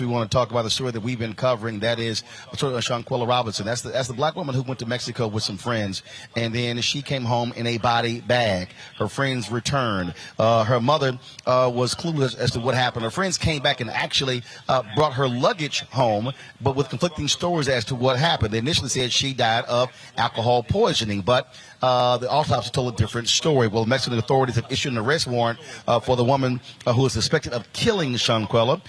We want to talk about the story that we've been covering. That is sort of Shanquella Robinson. That's the black woman who went to Mexico with some friends, and then she came home in a body bag. Her friends returned. Her mother was clueless as to what happened. Her friends came back and actually brought her luggage home, but with conflicting stories as to what happened. They initially said she died of alcohol poisoning, but the autopsy told a different story. Well, Mexican authorities have issued an arrest warrant for the woman who is suspected of killing Shanquella.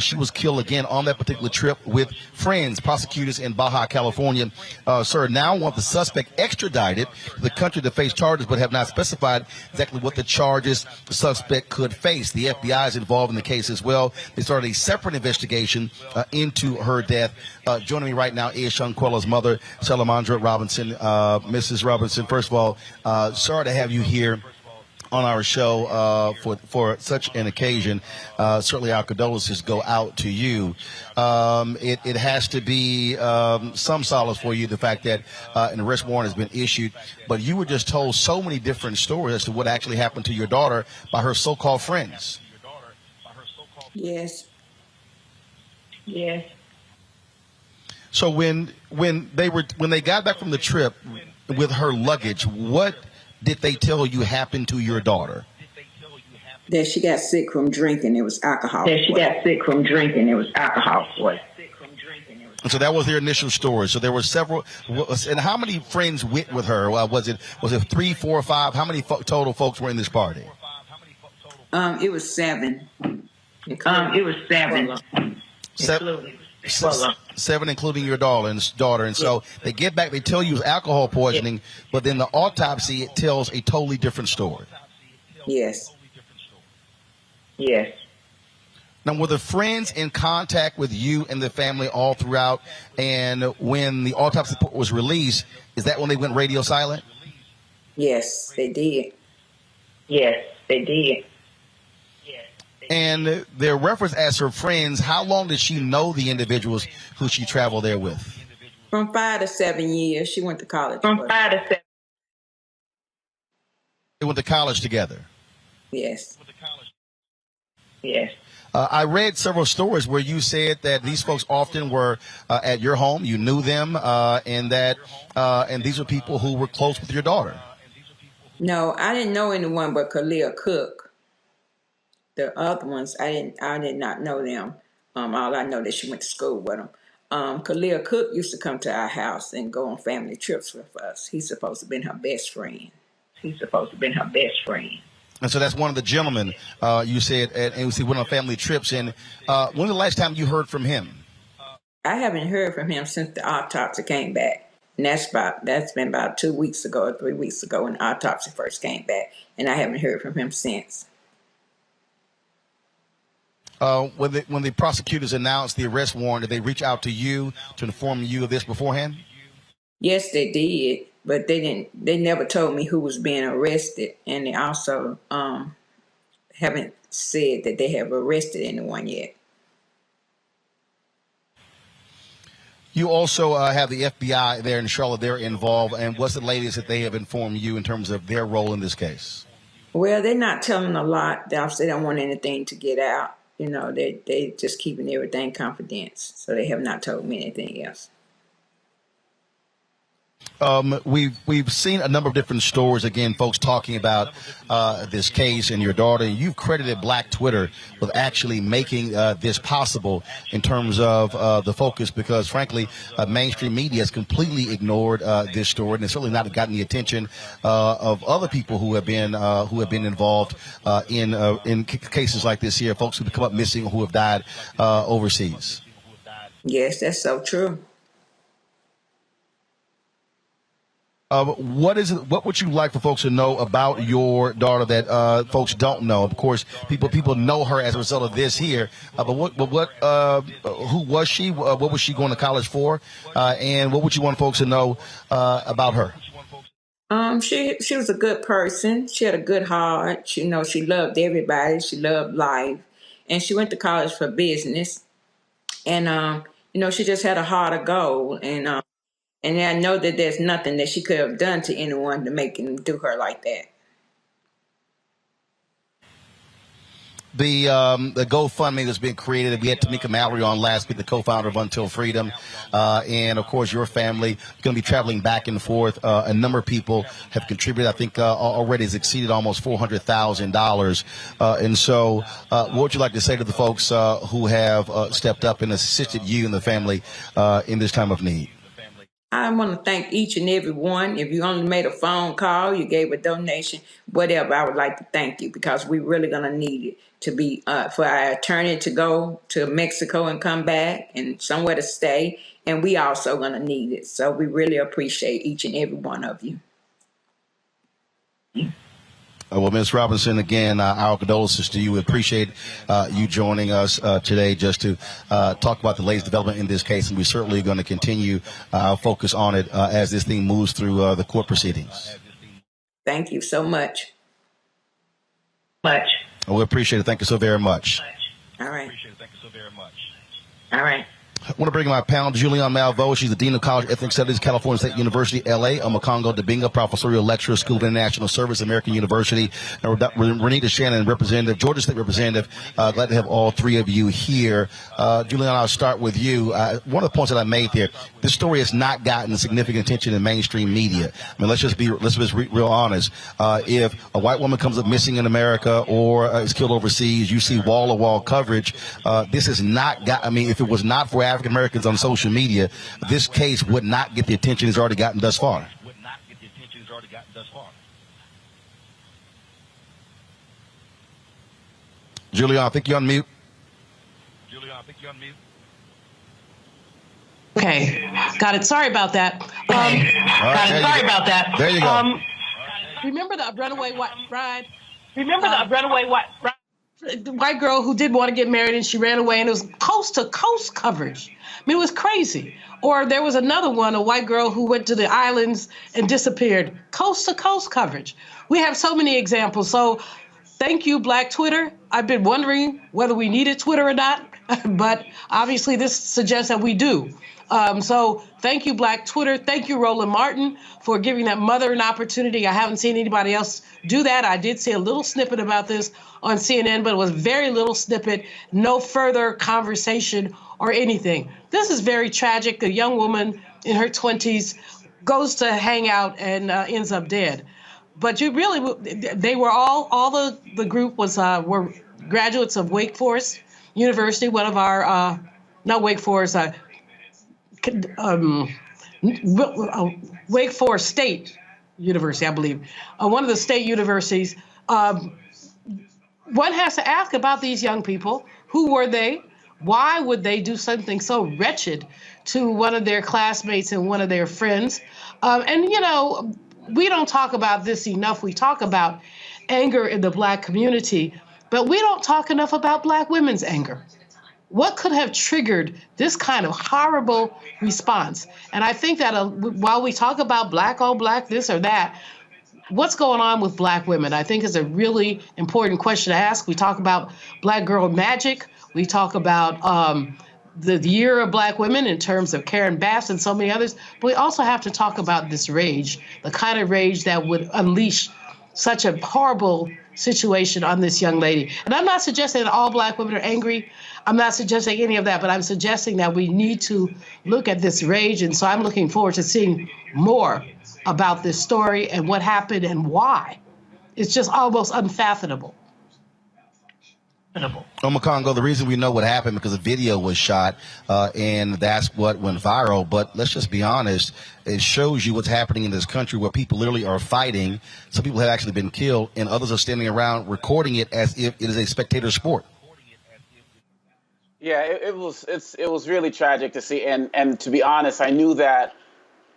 She was killed again on that particular trip with friends. Prosecutors in Baja California Sur now want the suspect extradited to the country to face charges, but have not specified exactly what the charges the suspect could face. The FBI is involved in the case as well. They started a separate investigation into her death. Joining me right now is Shanquella's mother, Sallamandra Robinson. Mrs. Robinson, first of all, sorry to have you here on our show for such an occasion. Certainly our condolences go out to you. It has to be some solace for you, the fact that an arrest warrant has been issued, but you were just told so many different stories as to what actually happened to your daughter by her so-called friends. Yes. So when they got back from the trip with her luggage, what did they tell you happened to your daughter? That she got sick from drinking. It was alcohol. And so that was their initial story. So there were several. And how many friends went with her? Was it 3, 4, 5? How many total folks were in this party? It was 7. Seven, including your daughter. And so they get back, they tell you it was alcohol poisoning, but then the autopsy, it tells a totally different story. Yes. Now, were the friends in contact with you and the family all throughout? And when the autopsy report was released, is that when they went radio silent? Yes, they did. And their reference as her friends, how long did she know the individuals who she traveled there with? From 5 to 7 years. She went to college. They went to college together. Yes. I read several stories where you said that these folks often were at your home. You knew them, and these were people who were close with your daughter. No, I didn't know anyone but Kalia Cook. The other ones, I did not know them. All I know that she went to school with them. Kalia Cook used to come to our house and go on family trips with us. He's supposed to have been her best friend. And so that's one of the gentlemen you said, and he went on family trips. And when was the last time you heard from him? I haven't heard from him since the autopsy came back. And that's been about 2 weeks ago or 3 weeks ago when the autopsy first came back. And I haven't heard from him since. When the prosecutors announced the arrest warrant, did they reach out to you to inform you of this beforehand? Yes, they did, but they never told me who was being arrested, and they also haven't said that they have arrested anyone yet. You also have the FBI there in Charlotte. They're involved, and what's the latest that they have informed you in terms of their role in this case? Well, they're not telling a lot. They don't want anything to get out. You know, they just keeping everything confidential, so they have not told me anything else. We've seen a number of different stories, again, folks talking about this case and your daughter. And you've credited Black Twitter with actually making this possible in terms of the focus, because, frankly, mainstream media has completely ignored this story, and it's certainly not gotten the attention of other people who have been involved in cases like this here, folks who have come up missing or who have died overseas. Yes, that's so true. What would you like for folks to know about your daughter that folks don't know? Of course, people know her as a result of this here. But who was she? What was she going to college for? And what would you want folks to know about her? She was a good person. She had a good heart. She loved everybody. She loved life, and she went to college for business. And she just had a heart of gold. And I know that there's nothing that she could have done to anyone to make him do her like that. The GoFundMe that's been created. We had Tamika Mallory on last week, the co-founder of Until Freedom, and of course your family going to be traveling back and forth. A number of people have contributed. I think already has exceeded almost $400,000. And so, what would you like to say to the folks who have stepped up and assisted you and the family in this time of need? I want to thank each and every one. If you only made a phone call, you gave a donation, whatever, I would like to thank you because we're really going to need it to be for our attorney to go to Mexico and come back and somewhere to stay. And we also going to need it. So we really appreciate each and every one of you. Well, Ms. Robinson, again, our condolences to you. We appreciate you joining us today just to talk about the latest development in this case, and we're certainly going to continue our focus on it as this thing moves through the court proceedings. Thank you so much. We appreciate it. Thank you so very much. All right. Thank you so very much. All right. I want to bring in my panel, Julianne Malveaux. She's the Dean of College Ethnic Studies, California State University, L.A. Omekongo Dibinga, Professorial Lecturer, School of International Service, American University. And Renita Shannon, Representative, Georgia State Representative. Glad to have all three of you here. Julianne, I'll start with you. One of the points that I made there, this story has not gotten significant attention in mainstream media. I mean, let's just be real honest. If a white woman comes up missing in America or is killed overseas, you see wall-to-wall coverage. This has not got, I mean, if it was not for African Americans on social media, this case would not get the attention it's already gotten thus far. Julianne, I think you're on mute. Okay, got it. Sorry about that. There you go. Remember the runaway white bride? The white girl who did want to get married and she ran away, and it was coast to coast coverage. I mean, it was crazy. Or there was another one, a white girl who went to the islands and disappeared. Coast to coast coverage. We have so many examples. So thank you, Black Twitter. I've been wondering whether we needed Twitter or not, but obviously this suggests that we do. So thank you, Black Twitter. Thank you, Roland Martin, for giving that mother an opportunity. I haven't seen anybody else do that. I did see a little snippet about this on CNN, but it was very little snippet, no further conversation or anything. This is very tragic. A young woman in her 20s goes to hang out and ends up dead. But you really, they were all the group was were graduates of Wake Forest University, one of our, not Wake Forest, Wake Forest State University, I believe, one of the state universities. One has to ask about these young people. Who were they? Why would they do something so wretched to one of their classmates and one of their friends? And, you know, we don't talk about this enough. We talk about anger in the Black community, but we don't talk enough about Black women's anger. What could have triggered this kind of horrible response? And I think that while we talk about Black on Black, this or that, what's going on with Black women, I think is a really important question to ask. We talk about Black Girl Magic. We talk about the year of Black women in terms of Karen Bass and so many others. But we also have to talk about this rage, the kind of rage that would unleash such a horrible situation on this young lady. And I'm not suggesting that all Black women are angry. I'm not suggesting any of that, but I'm suggesting that we need to look at this rage. And so I'm looking forward to seeing more about this story and what happened and why. It's just almost unfathomable. Omekongo, the reason we know what happened because a video was shot and that's what went viral. But let's just be honest, it shows you what's happening in this country where people literally are fighting. Some people have actually been killed and others are standing around recording it as if it is a spectator sport. Yeah, it was really tragic to see. And to be honest, I knew that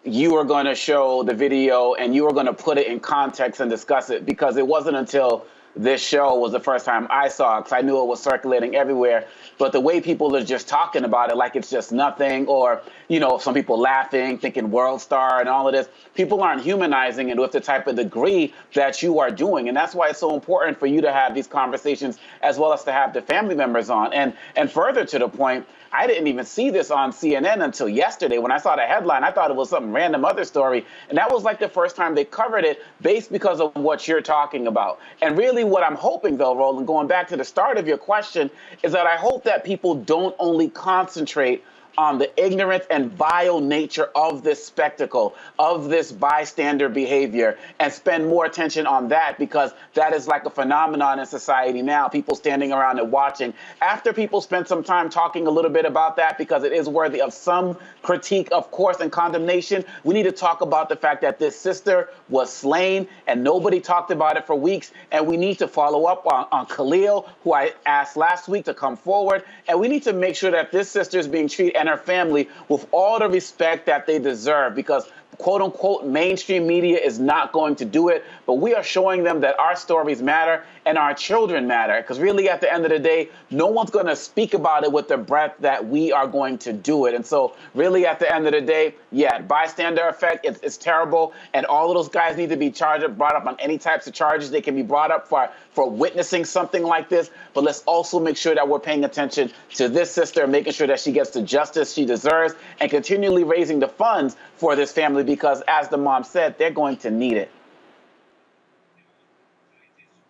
you were going to show the video and you were going to put it in context and discuss it, because it wasn't until this show was the first time I saw it, because I knew it was circulating everywhere. But the way people are just talking about it like it's just nothing, or, you know, some people laughing, thinking world star and all of this, people aren't humanizing it with the type of degree that you are doing. And that's why it's so important for you to have these conversations as well as to have the family members on. And further to the point, I didn't even see this on CNN until yesterday. When I saw the headline, I thought it was some random other story. And that was like the first time they covered it based because of what you're talking about. And really what I'm hoping, though, Roland, going back to the start of your question, is that I hope that people don't only concentrate on the ignorance and vile nature of this spectacle, of this bystander behavior, and spend more attention on that, because that is like a phenomenon in society now, people standing around and watching. After people spend some time talking a little bit about that, because it is worthy of some critique, of course, and condemnation, we need to talk about the fact that this sister was slain and nobody talked about it for weeks, and we need to follow up on Khalil, who I asked last week to come forward, and we need to make sure that this sister is being treated and her family with all the respect that they deserve, because quote unquote mainstream media is not going to do it, but we are showing them that our stories matter and our children matter, because really at the end of the day, no one's going to speak about it with the breadth that we are going to do it. And so really at the end of the day, yeah, bystander effect, it's terrible, and all of those guys need to be brought up on any types of charges they can be brought up for witnessing something like this. But let's also make sure that we're paying attention to this sister, making sure that she gets the justice she deserves, and continually raising the funds for this family, because as the mom said, they're going to need it.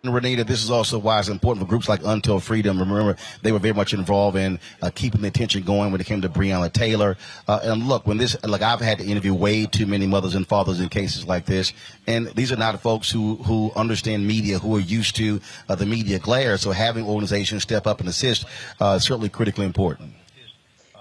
Renita, this is also why it's important for groups like Until Freedom. Remember, they were very much involved in keeping the attention going when it came to Breonna Taylor. And look, I've had to interview way too many mothers and fathers in cases like this. And these are not folks who understand media, who are used to the media glare. So having organizations step up and assist is certainly critically important.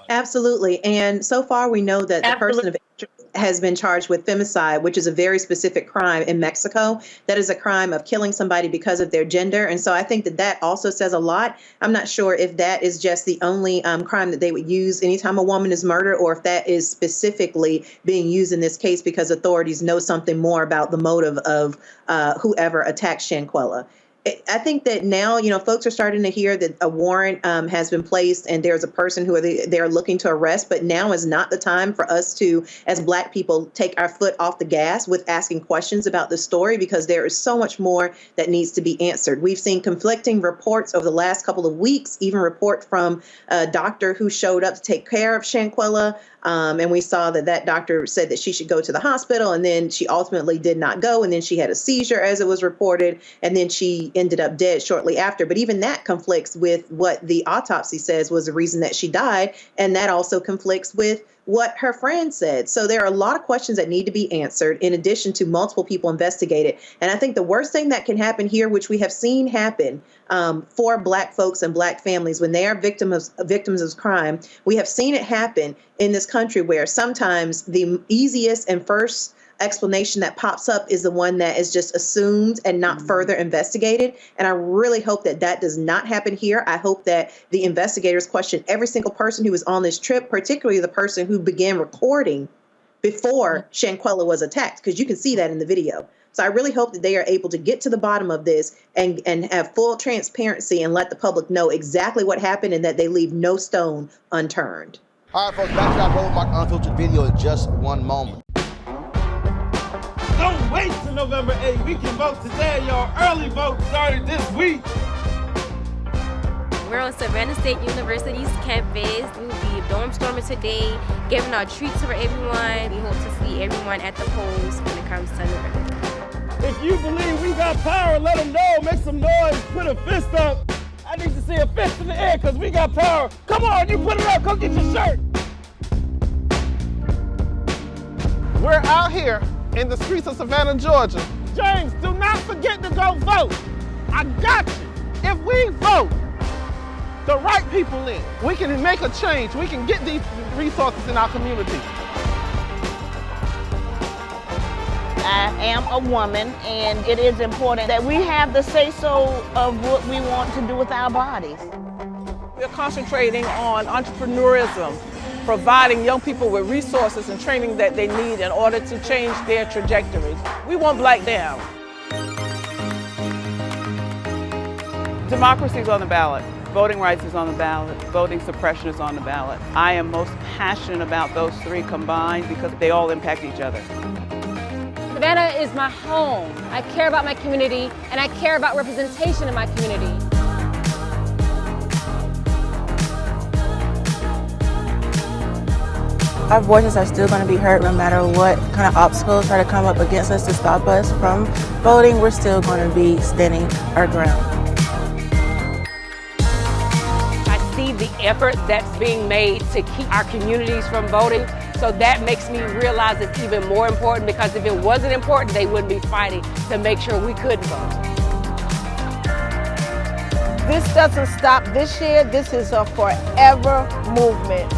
Absolutely. And so far, we know that the person of interest has been charged with femicide, which is a very specific crime in Mexico. That is a crime of killing somebody because of their gender. And so I think that also says a lot. I'm not sure if that is just the only crime that they would use anytime a woman is murdered, or if that is specifically being used in this case because authorities know something more about the motive of whoever attacked Shanquella. I think that now, folks are starting to hear that a warrant has been placed and there's a person who they're looking to arrest. But now is not the time for us to, as Black people, take our foot off the gas with asking questions about the story, because there is so much more that needs to be answered. We've seen conflicting reports over the last couple of weeks, even report from a doctor who showed up to take care of Shanquella. And we saw that doctor said that she should go to the hospital, and then she ultimately did not go. And then she had a seizure, as it was reported, and then she ended up dead shortly after. But even that conflicts with what the autopsy says was the reason that she died. And that also conflicts with what her friend said. So there are a lot of questions that need to be answered, in addition to multiple people investigated. And I think the worst thing that can happen here, which we have seen happen for Black folks and Black families when they are victims of crime, we have seen it happen in this country, where sometimes the easiest and first explanation that pops up is the one that is just assumed and not further investigated. And I really hope that does not happen here. I hope that the investigators question every single person who was on this trip, particularly the person who began recording before Shanquella was attacked, because you can see that in the video. So I really hope that they are able to get to the bottom of this and have full transparency and let the public know exactly what happened, and that they leave no stone unturned. All right, folks, back to our Roland Martin Unfiltered video in just one moment. Don't wait till November 8th. We can vote today, y'all. Early vote started this week. We're on Savannah State University's campus. We will be dorm storming today, giving out treats for everyone. We hope to see everyone at the polls when it comes to November. If you believe we got power, let them know. Make some noise. Put a fist up. I need to see a fist in the air because we got power. Come on, you put it up. Come get your shirt. We're out here in the streets of Savannah, Georgia. James, do not forget to go vote. I got you. If we vote the right people in, we can make a change. We can get these resources in our community. I am a woman, and it is important that we have the say-so of what we want to do with our bodies. We're concentrating on entrepreneurism, providing young people with resources and training that they need in order to change their trajectories. We want Black down. Democracy is on the ballot. Voting rights is on the ballot. Voting suppression is on the ballot. I am most passionate about those three combined because they all impact each other. Savannah is my home. I care about my community, and I care about representation in my community. Our voices are still going to be heard no matter what kind of obstacles try to come up against us to stop us from voting. We're still going to be standing our ground. I see the effort that's being made to keep our communities from voting. So that makes me realize it's even more important, because if it wasn't important, they wouldn't be fighting to make sure we couldn't vote. This doesn't stop this year. This is a forever movement.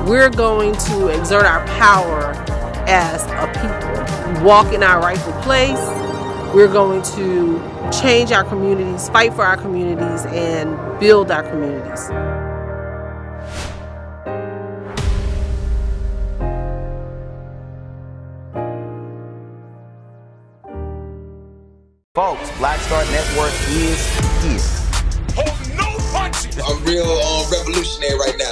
We're going to exert our power as a people, walk in our rightful place. We're going to change our communities, fight for our communities, and build our communities. Folks, Black Star Network is here. Hold no punches. I'm real revolutionary right now.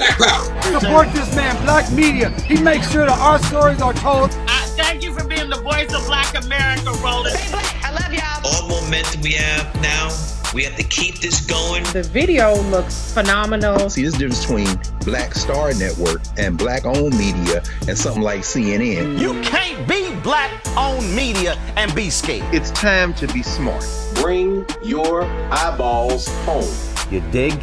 Support this man, Black Media. He makes sure that our stories are told. Thank you for being the voice of Black America, Roland. Stay black. I love y'all. All momentum we have now, we have to keep this going. The video looks phenomenal. See, there's a difference between Black Star Network and Black-owned media and something like CNN. You can't be Black-owned media and be scared. It's time to be smart. Bring your eyeballs home. You dig?